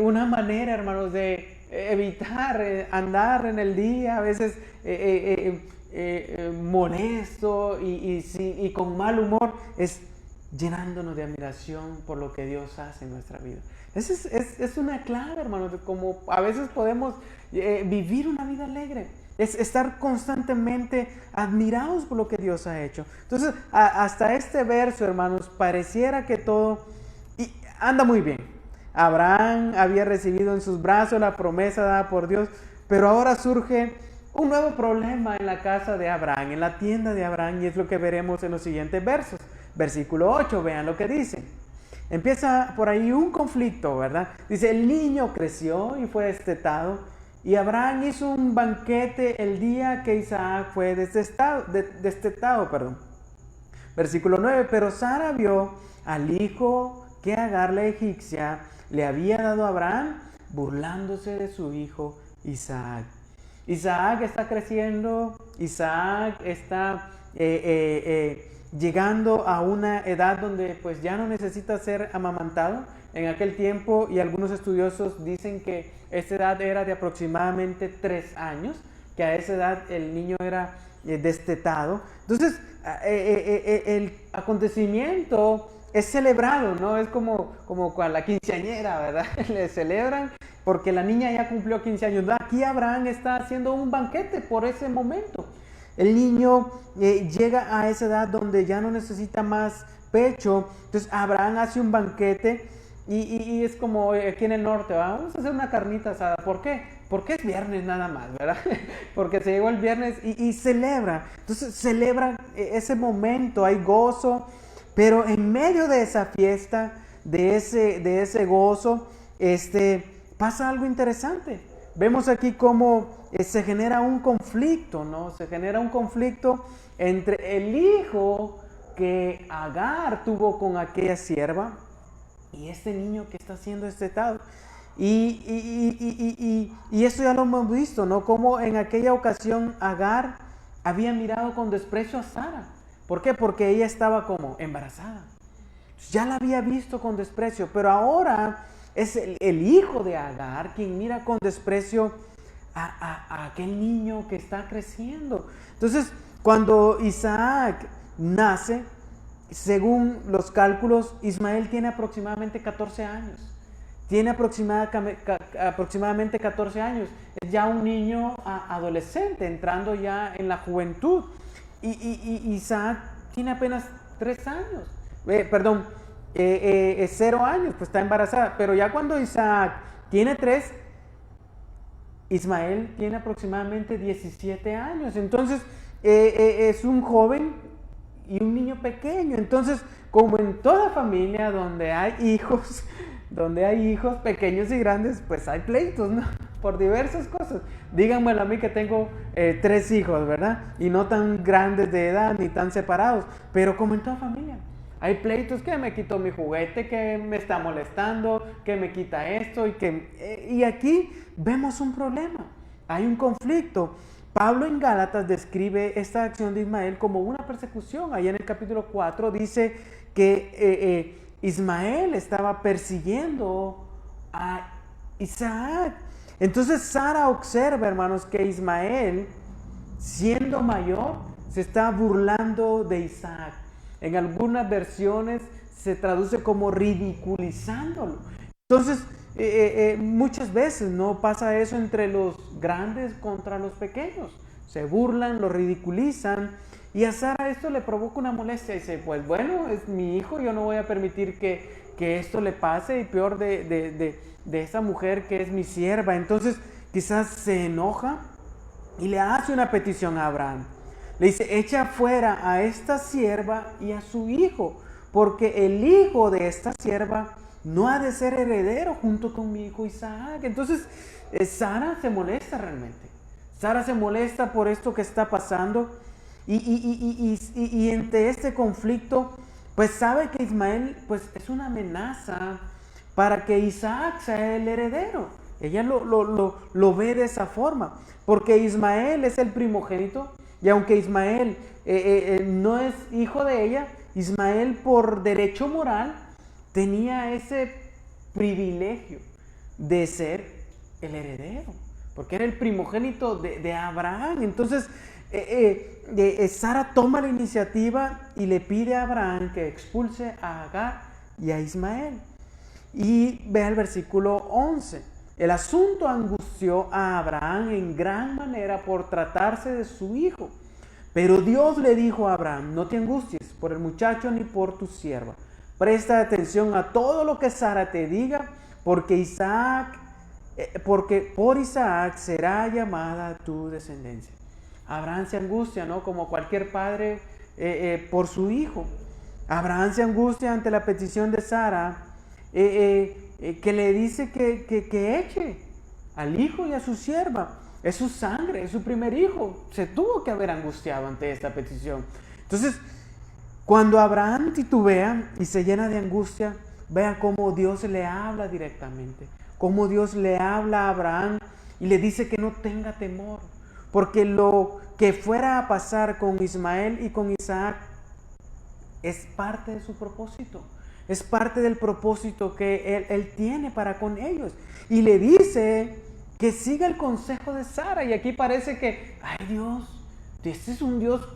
una manera, hermanos, de evitar andar en el día a veces molesto y con mal humor? Es llenándonos de admiración por lo que Dios hace en nuestra vida. Es una clave, hermanos, de cómo a veces podemos vivir una vida alegre. Es estar constantemente admirados por lo que Dios ha hecho. Entonces, hasta este verso, hermanos, pareciera que todo anda muy bien. Abraham había recibido en sus brazos la promesa dada por Dios, pero ahora surge un nuevo problema en la casa de Abraham, en la tienda de Abraham, y es lo que veremos en los siguientes versos. Versículo 8, vean lo que dice. Empieza por ahí un conflicto, ¿verdad? Dice, el niño creció y fue destetado, y Abraham hizo un banquete el día que Isaac fue destetado. Versículo 9, pero Sara vio al hijo que Agar la egipcia le había dado a Abraham, burlándose de su hijo Isaac. Isaac está creciendo, Isaac está llegando a una edad donde pues ya no necesita ser amamantado. En aquel tiempo, y algunos estudiosos dicen que esa edad era de aproximadamente 3 años, que a esa edad el niño era destetado. Entonces, el acontecimiento es celebrado, ¿no? Es como con la quinceañera, ¿verdad? Le celebran porque la niña ya cumplió 15 años. Aquí Abraham está haciendo un banquete por ese momento. El niño llega a esa edad donde ya no necesita más pecho. Entonces Abraham hace un banquete y es como aquí en el norte, ¿verdad? Vamos a hacer una carnita asada. ¿Por qué? Porque es viernes nada más, ¿verdad? Porque se llegó el viernes y celebra. Entonces celebra ese momento, hay gozo. Pero en medio de esa fiesta, de ese gozo, pasa algo interesante. Vemos aquí cómo se genera un conflicto, ¿no? Se genera un conflicto entre el hijo que Agar tuvo con aquella sierva y este niño que está siendo destetado. Y esto ya lo hemos visto, ¿no? Como en aquella ocasión Agar había mirado con desprecio a Sara. ¿Por qué? Porque ella estaba como embarazada. Ya la había visto con desprecio, pero ahora es el hijo de Agar quien mira con desprecio a aquel niño que está creciendo. Entonces, cuando Isaac nace, según los cálculos, Ismael tiene aproximadamente 14 años. Tiene aproximadamente 14 años. Es ya un niño adolescente, entrando ya en la juventud. Y Isaac tiene apenas 3 años. 0 años, pues está embarazada. Pero ya cuando Isaac tiene 3, Ismael tiene aproximadamente 17 años. Entonces, es un joven y un niño pequeño. Entonces, como en toda familia donde hay hijos pequeños y grandes, pues hay pleitos, ¿no? Por diversas cosas. Díganmelo a mí que tengo 3 hijos, ¿verdad? Y no tan grandes de edad ni tan separados. Pero como en toda familia, hay pleitos, que me quitó mi juguete, que me está molestando, que me quita esto y aquí vemos un problema. Hay un conflicto. Pablo en Gálatas describe esta acción de Ismael como una persecución. Allá en el capítulo 4 dice que Ismael estaba persiguiendo a Isaac. Entonces Sara observa, hermanos, que Ismael, siendo mayor, se está burlando de Isaac. En algunas versiones se traduce como ridiculizándolo. Entonces, muchas veces no pasa eso entre los grandes contra los pequeños. Se burlan, lo ridiculizan. Y a Sara esto le provoca una molestia. Dice, pues bueno, es mi hijo, yo no voy a permitir que esto le pase. Y peor de esa mujer que es mi sierva. Entonces quizás se enoja y le hace una petición a Abraham. Le dice, echa fuera a esta sierva y a su hijo, porque el hijo de esta sierva no ha de ser heredero junto con mi hijo Isaac. Entonces Sara se molesta realmente. Sara se molesta por esto que está pasando y entre este conflicto, pues sabe que Ismael pues es una amenaza para que Isaac sea el heredero. Ella lo ve de esa forma, porque Ismael es el primogénito. Y aunque Ismael no es hijo de ella, Ismael por derecho moral tenía ese privilegio de ser el heredero, porque era el primogénito de Abraham. Entonces Sara toma la iniciativa y le pide a Abraham que expulse a Agar y a Ismael. Y ve el versículo 11. El asunto angustió a Abraham en gran manera por tratarse de su hijo. Pero Dios le dijo a Abraham, no te angusties por el muchacho ni por tu sierva. Presta atención a todo lo que Sara te diga, porque por Isaac será llamada tu descendencia. Abraham se angustia, ¿no? Como cualquier padre por su hijo. Abraham se angustia ante la petición de Sara, que le dice que eche al hijo y a su sierva. Es su sangre, es su primer hijo. Se tuvo que haber angustiado ante esta petición. Entonces, cuando Abraham titubea y se llena de angustia, vea cómo Dios le habla directamente. Cómo Dios le habla a Abraham y le dice que no tenga temor. Porque lo que fuera a pasar con Ismael y con Isaac es parte de su propósito. Es parte del propósito que él tiene para con ellos. Y le dice que siga el consejo de Sara. Y aquí parece que, ay Dios, este es un Dios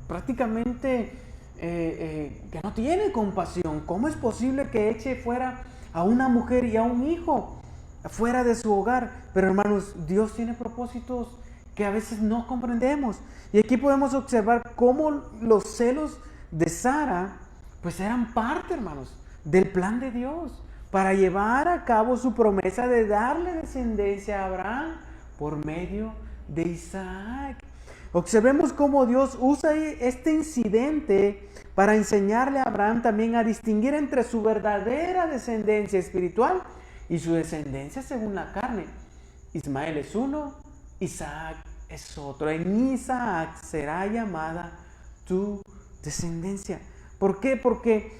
prácticamente que no tiene compasión. ¿Cómo es posible que eche fuera a una mujer y a un hijo fuera de su hogar? Pero hermanos, Dios tiene propósitos que a veces no comprendemos. Y aquí podemos observar cómo los celos de Sara pues eran parte, hermanos, del plan de Dios para llevar a cabo su promesa de darle descendencia a Abraham por medio de Isaac. Observemos cómo Dios usa este incidente para enseñarle a Abraham también a distinguir entre su verdadera descendencia espiritual y su descendencia según la carne. Ismael es uno, Isaac es otro. En Isaac será llamada tu descendencia. ¿Por qué? Porque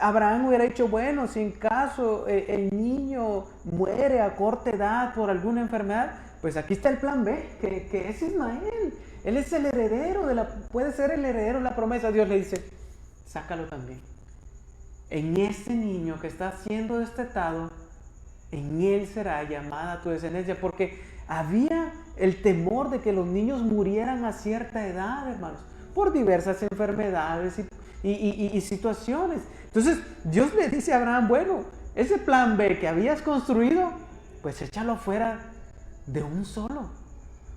Abraham hubiera dicho, bueno, si en caso el niño muere a corta edad por alguna enfermedad, pues aquí está el plan B, que es Ismael. Él es el heredero, puede ser el heredero de la promesa. Dios le dice, sácalo también. En este niño que está siendo destetado, en él será llamada tu descendencia, porque había el temor de que los niños murieran a cierta edad, hermanos, por diversas enfermedades y situaciones. Entonces Dios le dice a Abraham, bueno, ese plan B que habías construido, pues échalo fuera de un solo,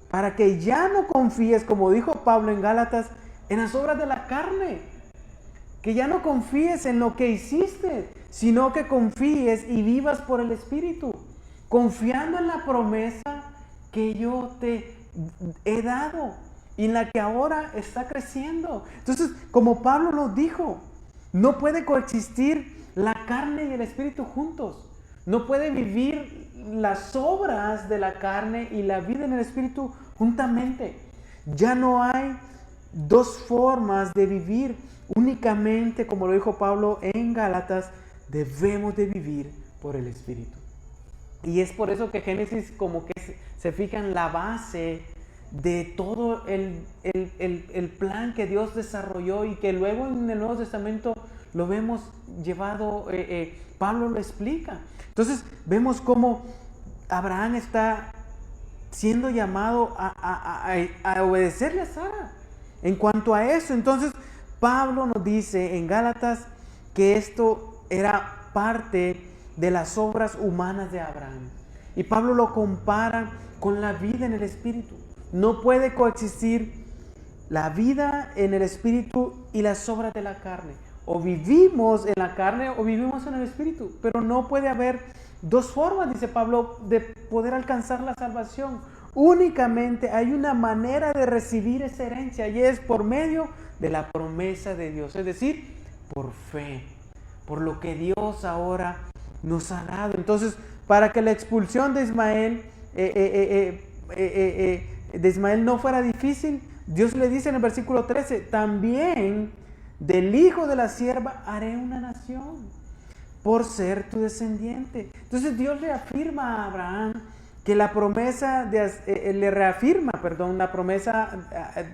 para que ya no confíes, como dijo Pablo en Gálatas, en las obras de la carne, que ya no confíes en lo que hiciste, sino que confíes y vivas por el Espíritu, confiando en la promesa que yo te he dado y en la que ahora está creciendo. Entonces, como Pablo nos dijo, no puede coexistir la carne y el Espíritu juntos. No puede vivir las obras de la carne y la vida en el Espíritu juntamente. Ya no hay dos formas de vivir. Únicamente, como lo dijo Pablo en Gálatas, debemos de vivir por el Espíritu. Y es por eso que Génesis como que se fija en la base de todo el plan que Dios desarrolló y que luego en el Nuevo Testamento lo vemos llevado, Pablo lo explica. Entonces vemos cómo Abraham está siendo llamado a obedecerle a Sara. En cuanto a eso, entonces Pablo nos dice en Gálatas que esto era parte de las obras humanas de Abraham. Y Pablo lo compara con la vida en el Espíritu. No puede coexistir la vida en el Espíritu y las obras de la carne. O vivimos en la carne o vivimos en el Espíritu. Pero no puede haber dos formas, dice Pablo, de poder alcanzar la salvación. Únicamente hay una manera de recibir esa herencia y es por medio de la promesa de Dios. Es decir, por fe, por lo que Dios ahora nos ha dado. Entonces, para que la expulsión de Ismael no fuera difícil, Dios le dice en el versículo 13, también del hijo de la sierva haré una nación, por ser tu descendiente. Entonces Dios le afirma a Abraham que la promesa la promesa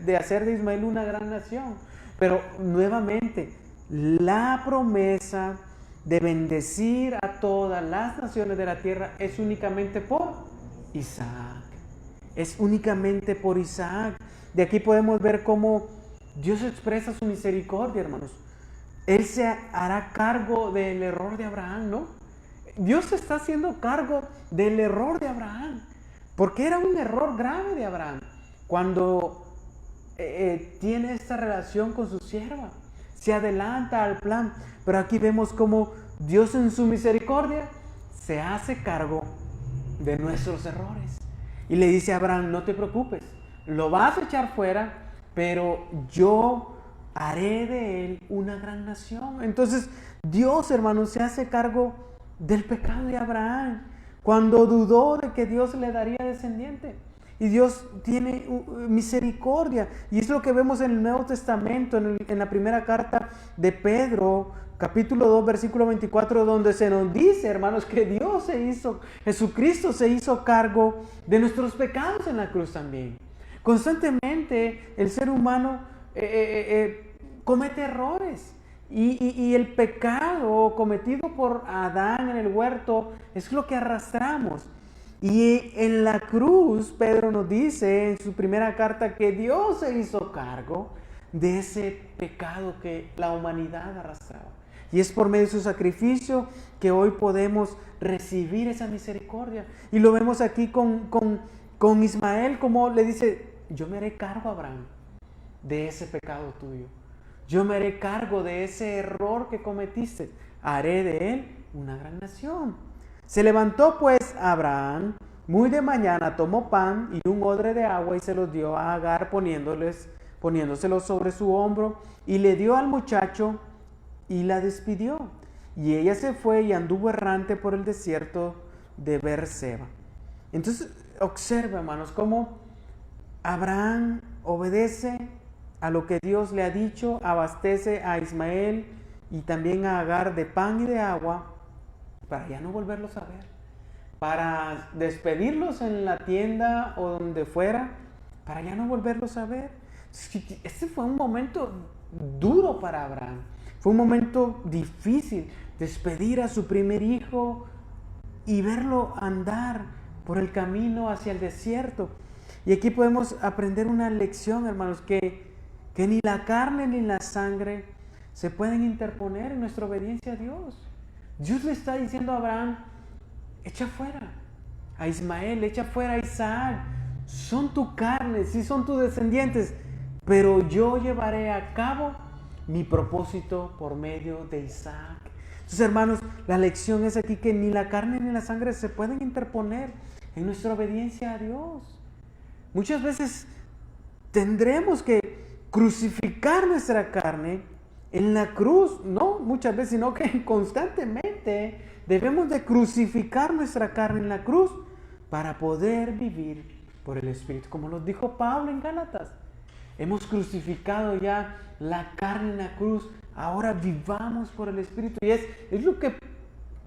de hacer de Ismael una gran nación. Pero nuevamente, la promesa de bendecir a todas las naciones de la tierra es únicamente por Isaac. Es únicamente por Isaac. De aquí podemos ver cómo Dios expresa su misericordia, hermanos. Él se hará cargo del error de Abraham, ¿no? Dios se está haciendo cargo del error de Abraham, porque era un error grave de Abraham cuando tiene esta relación con su sierva, se adelanta al plan. Pero aquí vemos cómo Dios en su misericordia se hace cargo de nuestros errores y le dice a Abraham, no te preocupes, lo vas a echar fuera, pero yo haré de él una gran nación. Entonces Dios, hermanos, se hace cargo del pecado de Abraham cuando dudó de que Dios le daría descendiente. Y Dios tiene misericordia. Y es lo que vemos en el Nuevo Testamento, en la primera carta de Pedro, capítulo 2, versículo 24, donde se nos dice, hermanos, que Jesucristo se hizo cargo de nuestros pecados en la cruz también. Constantemente el ser humano comete errores. Y el pecado cometido por Adán en el huerto es lo que arrastramos. Y en la cruz, Pedro nos dice en su primera carta que Dios se hizo cargo de ese pecado que la humanidad arrastraba. Y es por medio de su sacrificio que hoy podemos recibir esa misericordia. Y lo vemos aquí con Ismael, como le dice, yo me haré cargo, Abraham, de ese pecado tuyo. Yo me haré cargo de ese error que cometiste. Haré de él una gran nación. Se levantó pues Abraham muy de mañana, tomó pan y un odre de agua y se los dio a Agar poniéndoselo sobre su hombro, y le dio al muchacho y la despidió. Y ella se fue y anduvo errante por el desierto de Beerseba. Entonces observa, hermanos, cómo Abraham obedece a lo que Dios le ha dicho, abastece a Ismael y también a Agar de pan y de agua para ya no volverlos a ver, para despedirlos en la tienda o donde fuera, para ya no volverlos a ver. Este fue un momento duro para Abraham, fue un momento difícil, despedir a su primer hijo y verlo andar por el camino hacia el desierto. Y aquí podemos aprender una lección, hermanos, que ni la carne ni la sangre se pueden interponer en nuestra obediencia a Dios. Dios le está diciendo a Abraham, echa fuera a Ismael, echa fuera a Isaac, son tu carne, sí son tus descendientes, pero yo llevaré a cabo mi propósito por medio de Isaac. Entonces, hermanos, la lección es aquí que ni la carne ni la sangre se pueden interponer en nuestra obediencia a Dios. Muchas veces tendremos que crucificar nuestra carne en la cruz, no muchas veces, sino que constantemente debemos de crucificar nuestra carne en la cruz para poder vivir por el Espíritu. Como nos dijo Pablo en Gálatas, hemos crucificado ya la carne en la cruz, ahora vivamos por el Espíritu. Y es lo que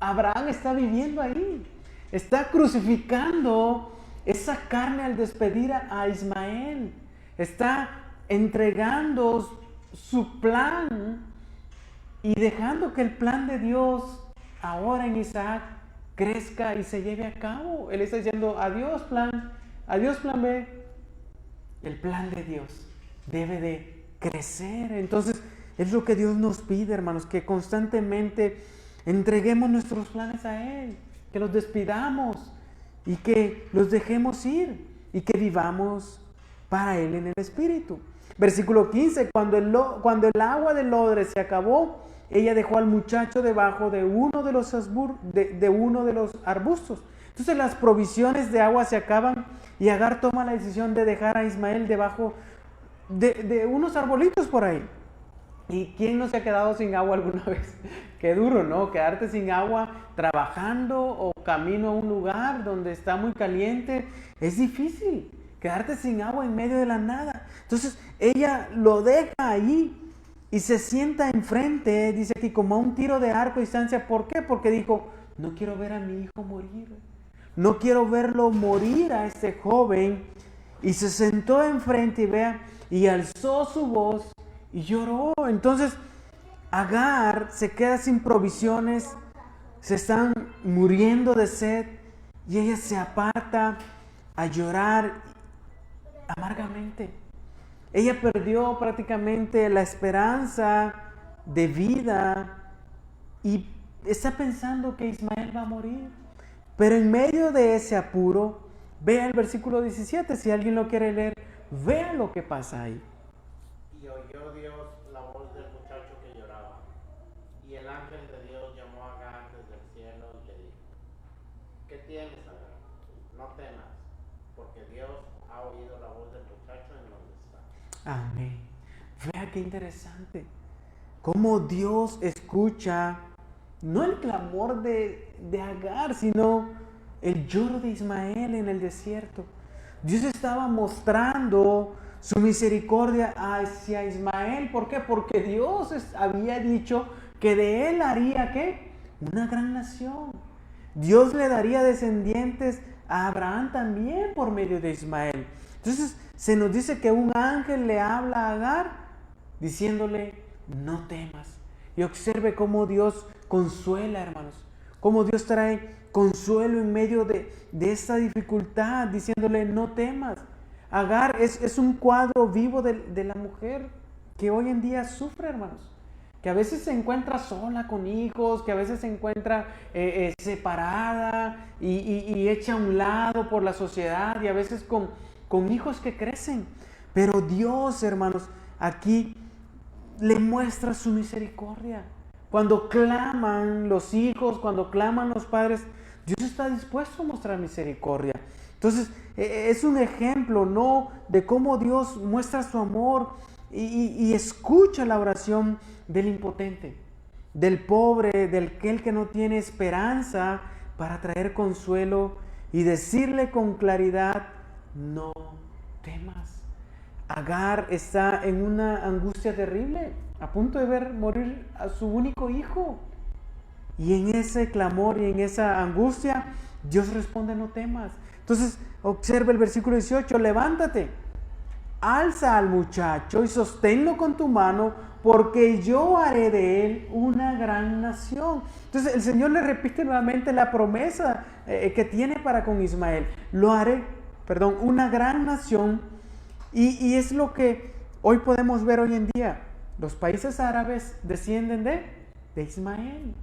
Abraham está viviendo ahí. Está crucificando esa carne al despedir a Ismael. Está entregando su plan y dejando que el plan de Dios ahora en Isaac crezca y se lleve a cabo. Él está diciendo, adiós plan B. El plan de Dios debe de crecer. Entonces, es lo que Dios nos pide, hermanos, que constantemente entreguemos nuestros planes a Él, que los despidamos y que los dejemos ir y que vivamos para Él en el Espíritu. Versículo 15, cuando el agua del odre se acabó, ella dejó al muchacho debajo de uno de los arbustos. Entonces las provisiones de agua se acaban y Agar toma la decisión de dejar a Ismael debajo de unos arbolitos por ahí. ¿Y quién no se ha quedado sin agua alguna vez? Qué duro, ¿no? Quedarte sin agua trabajando o camino a un lugar donde está muy caliente. Es difícil quedarte sin agua en medio de la nada. Entonces ella lo deja ahí y se sienta enfrente, dice aquí, como a un tiro de arco a distancia. ¿Por qué? Porque dijo, no quiero ver a mi hijo morir. No quiero verlo morir a este joven. Y se sentó enfrente y alzó su voz y lloró. Entonces Agar se queda sin provisiones, se están muriendo de sed y ella se aparta a llorar amargamente. Ella perdió prácticamente la esperanza de vida y está pensando que Ismael va a morir. Pero en medio de ese apuro, vea el versículo 17, si alguien lo quiere leer, vea lo que pasa ahí. Y oyó Dios la voz del muchacho que lloraba. Y el ángel de Dios llamó a Agar desde el cielo y le dijo, ¿qué tienes, Agar? No temas, porque Dios ha oído la voz del muchacho en donde está. Amén. Vea qué interesante. Cómo Dios escucha, no el clamor de Agar, sino el lloro de Ismael en el desierto. Dios estaba mostrando su misericordia hacia Ismael. ¿Por qué? Porque Dios había dicho que de él haría, ¿qué? Una gran nación. Dios le daría descendientes a Abraham también por medio de Ismael. Entonces se nos dice que un ángel le habla a Agar diciéndole, no temas. Y observe cómo Dios consuela, hermanos. Cómo Dios trae consuelo en medio de esta dificultad, diciéndole, no temas. Agar es un cuadro vivo de la mujer que hoy en día sufre, hermanos. Que a veces se encuentra sola con hijos, que a veces se encuentra separada y hecha a un lado por la sociedad y a veces con hijos que crecen. Pero Dios, hermanos, aquí le muestra su misericordia. Cuando claman los hijos, cuando claman los padres, Dios está dispuesto a mostrar misericordia. Entonces, es un ejemplo, ¿no?, de cómo Dios muestra su amor y escucha la oración del impotente, del pobre, del que no tiene esperanza, para traer consuelo y decirle con claridad, no temas. Agar está en una angustia terrible, a punto de ver morir a su único hijo. Y en ese clamor y en esa angustia, Dios responde, no temas. Entonces, observa el versículo 18, levántate, alza al muchacho y sosténlo con tu mano, porque yo haré de él una gran nación. Entonces, el Señor le repite nuevamente la promesa que tiene para con Ismael. Lo haré, una gran nación. Y es lo que hoy podemos ver hoy en día. Los países árabes descienden de Ismael.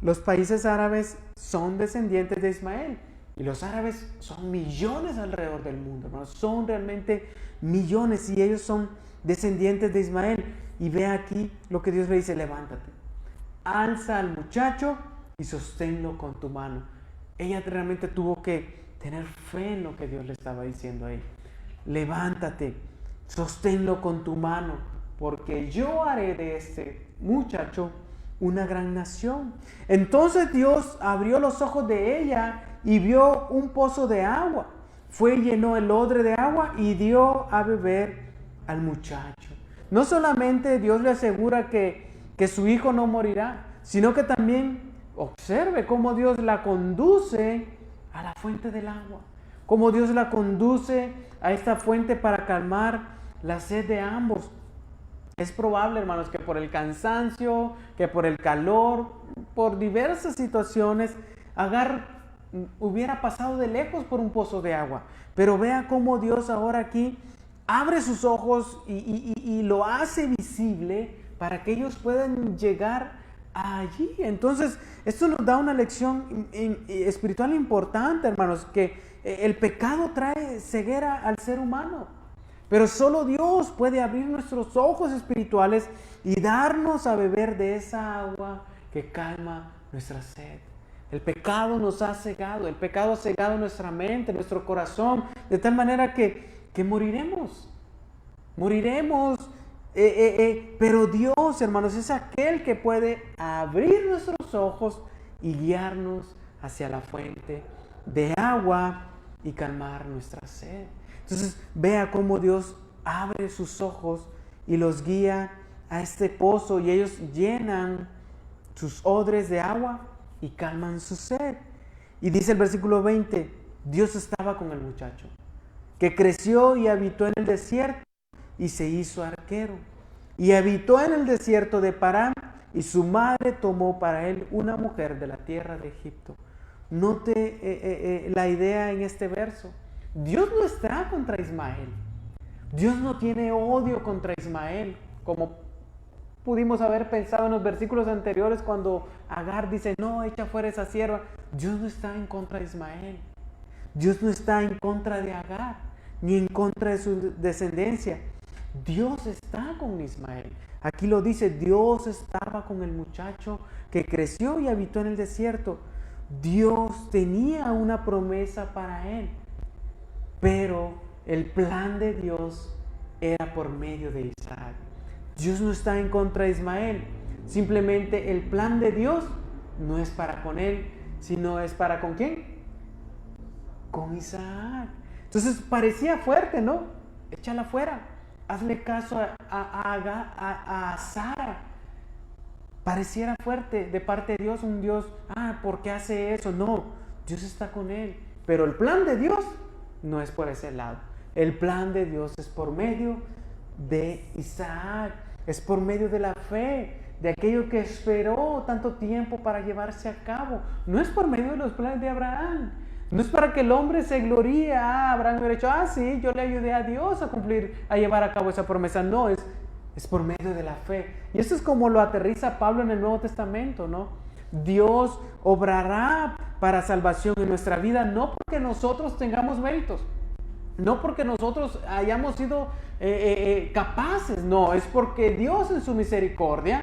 Los países árabes son descendientes de Ismael. Y los árabes son millones alrededor del mundo, ¿no? Son realmente millones y ellos son descendientes de Ismael. Y ve aquí lo que Dios le dice, levántate, alza al muchacho y sosténlo con tu mano. Ella realmente tuvo que tener fe en lo que Dios le estaba diciendo a ella. Levántate, sosténlo con tu mano, porque yo haré de este muchacho una gran nación. Entonces Dios abrió los ojos de ella y vio un pozo de agua. Fue y llenó el odre de agua y dio a beber al muchacho. No solamente Dios le asegura que su hijo no morirá, sino que también observe cómo Dios la conduce a la fuente del agua. Cómo Dios la conduce a esta fuente para calmar la sed de ambos. Es probable, hermanos, que por el cansancio, que por el calor, por diversas situaciones, Agar hubiera pasado de lejos por un pozo de agua. Pero vea cómo Dios ahora aquí abre sus ojos y lo hace visible para que ellos puedan llegar allí. Entonces, esto nos da una lección espiritual importante, hermanos, que el pecado trae ceguera al ser humano. Pero solo Dios puede abrir nuestros ojos espirituales y darnos a beber de esa agua que calma nuestra sed. El pecado nos ha cegado, el pecado ha cegado nuestra mente, nuestro corazón, de tal manera que moriremos. Pero Dios, hermanos, es aquel que puede abrir nuestros ojos y guiarnos hacia la fuente de agua y calmar nuestra sed. Entonces, vea cómo Dios abre sus ojos y los guía a este pozo y ellos llenan sus odres de agua y calman su sed. Y dice el versículo 20, Dios estaba con el muchacho, que creció y habitó en el desierto y se hizo arquero. Y habitó en el desierto de Parán y su madre tomó para él una mujer de la tierra de Egipto. Note la idea en este verso. Dios no está contra Ismael. Dios no tiene odio contra Ismael, como pudimos haber pensado en los versículos anteriores cuando Agar dice, no, echa fuera esa sierva. Dios no está en contra de Ismael. Dios no está en contra de Agar, ni en contra de su descendencia. Dios está con Ismael. Aquí lo dice, Dios estaba con el muchacho que creció y habitó en el desierto. Dios tenía una promesa para él, pero el plan de Dios era por medio de Isaac. Dios no está en contra de Ismael. Simplemente el plan de Dios no es para con él, sino es para ¿con quién? Con Isaac. Entonces parecía fuerte, ¿no? Échala fuera. Hazle caso a Sara. Pareciera fuerte de parte de Dios, un Dios, ¿por qué hace eso? No, Dios está con él. Pero el plan de Dios no es por ese lado. El plan de Dios es por medio de Isaac. Es por medio de la fe, de aquello que esperó tanto tiempo para llevarse a cabo. No es por medio de los planes de Abraham. No es para que el hombre se gloríe. Abraham hubiera dicho, sí, yo le ayudé a Dios a llevar a cabo esa promesa. No, es por medio de la fe. Y eso es como lo aterriza Pablo en el Nuevo Testamento, ¿no? Dios obrará para salvación en nuestra vida, no porque nosotros tengamos méritos, no porque nosotros hayamos sido capaces, no, es porque Dios en su misericordia,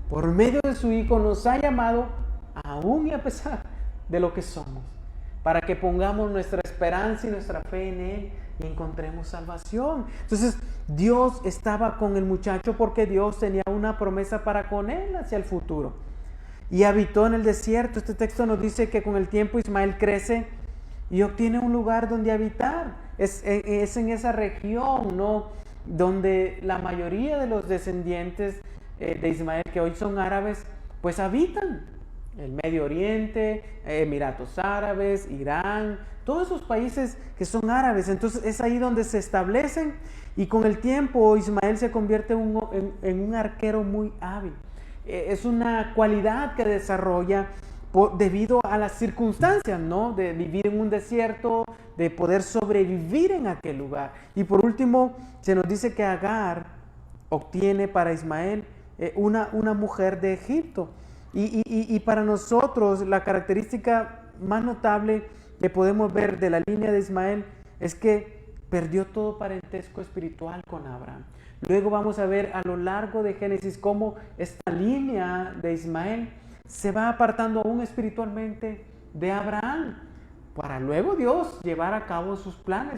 por medio de su Hijo, nos ha llamado, aún y a pesar de lo que somos, para que pongamos nuestra esperanza y nuestra fe en Él y encontremos salvación. Entonces, Dios estaba con el muchacho porque Dios tenía una promesa para con él hacia el futuro. Y habitó en el desierto. Este texto nos dice que con el tiempo Ismael crece y obtiene un lugar donde habitar. Es en esa región, ¿no?, donde la mayoría de los descendientes de Ismael, que hoy son árabes, pues habitan. El Medio Oriente, Emiratos Árabes, Irán, todos esos países que son árabes. Entonces es ahí donde se establecen, y con el tiempo Ismael se convierte en un arquero muy hábil. Es una cualidad que desarrolla debido a las circunstancias, ¿no?, de vivir en un desierto, de poder sobrevivir en aquel lugar. Y por último, se nos dice que Agar obtiene para Ismael una mujer de Egipto. Y para nosotros la característica más notable que podemos ver de la línea de Ismael es que perdió todo parentesco espiritual con Abraham. Luego vamos a ver a lo largo de Génesis cómo esta línea de Ismael se va apartando aún espiritualmente de Abraham, para luego Dios llevar a cabo sus planes.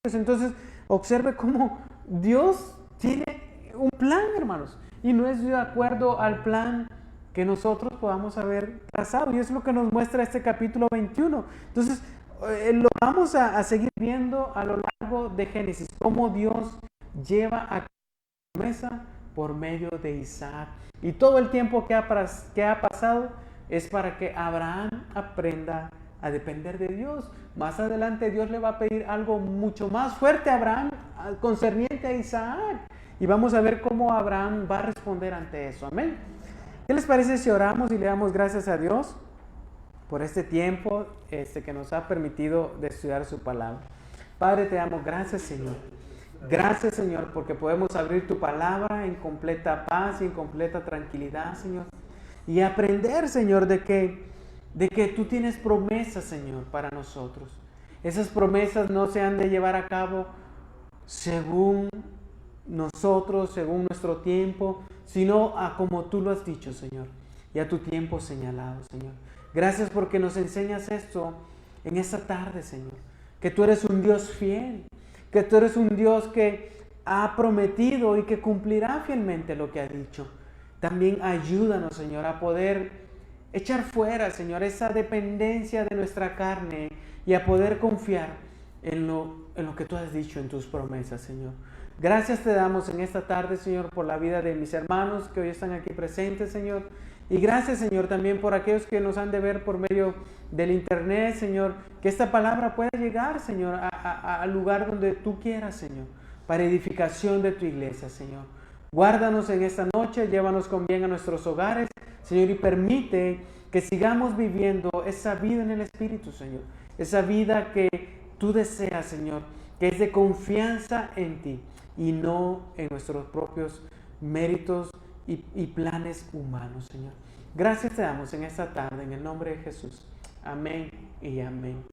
Entonces observe cómo Dios tiene un plan, hermanos, y no es de acuerdo al plan que nosotros podamos haber trazado, y es lo que nos muestra este capítulo 21. Entonces lo vamos a seguir viendo a lo largo de Génesis, cómo Dios lleva a cabo la promesa por medio de Isaac, y todo el tiempo que ha pasado es para que Abraham aprenda a depender de Dios. Más adelante Dios le va a pedir algo mucho más fuerte a Abraham concerniente a Isaac, y vamos a ver cómo Abraham va a responder ante eso. Amén. ¿Qué les parece si oramos y le damos gracias a Dios por este tiempo que nos ha permitido de estudiar su palabra. Padre, te damos gracias, Señor. Gracias, Señor, porque podemos abrir tu palabra en completa paz y en completa tranquilidad, Señor. Y aprender, Señor, de que tú tienes promesas, Señor, para nosotros. Esas promesas no se han de llevar a cabo según nosotros, según nuestro tiempo, sino a como tú lo has dicho, Señor, y a tu tiempo señalado, Señor. Gracias porque nos enseñas esto en esta tarde, Señor, que tú eres un Dios fiel, que tú eres un Dios que ha prometido y que cumplirá fielmente lo que ha dicho. También ayúdanos, Señor, a poder echar fuera, Señor, esa dependencia de nuestra carne y a poder confiar en lo que tú has dicho en tus promesas, Señor. Gracias te damos en esta tarde, Señor, por la vida de mis hermanos que hoy están aquí presentes, Señor. Y gracias, Señor, también por aquellos que nos han de ver por medio del internet, Señor. Que esta palabra pueda llegar, Señor, al lugar donde tú quieras, Señor, para edificación de tu iglesia, Señor. Guárdanos en esta noche, llévanos con bien a nuestros hogares, Señor, y permite que sigamos viviendo esa vida en el Espíritu, Señor. Esa vida que tú deseas, Señor, que es de confianza en ti y no en nuestros propios méritos y planes humanos, Señor. Gracias te damos en esta tarde, en el nombre de Jesús. Amén y amén.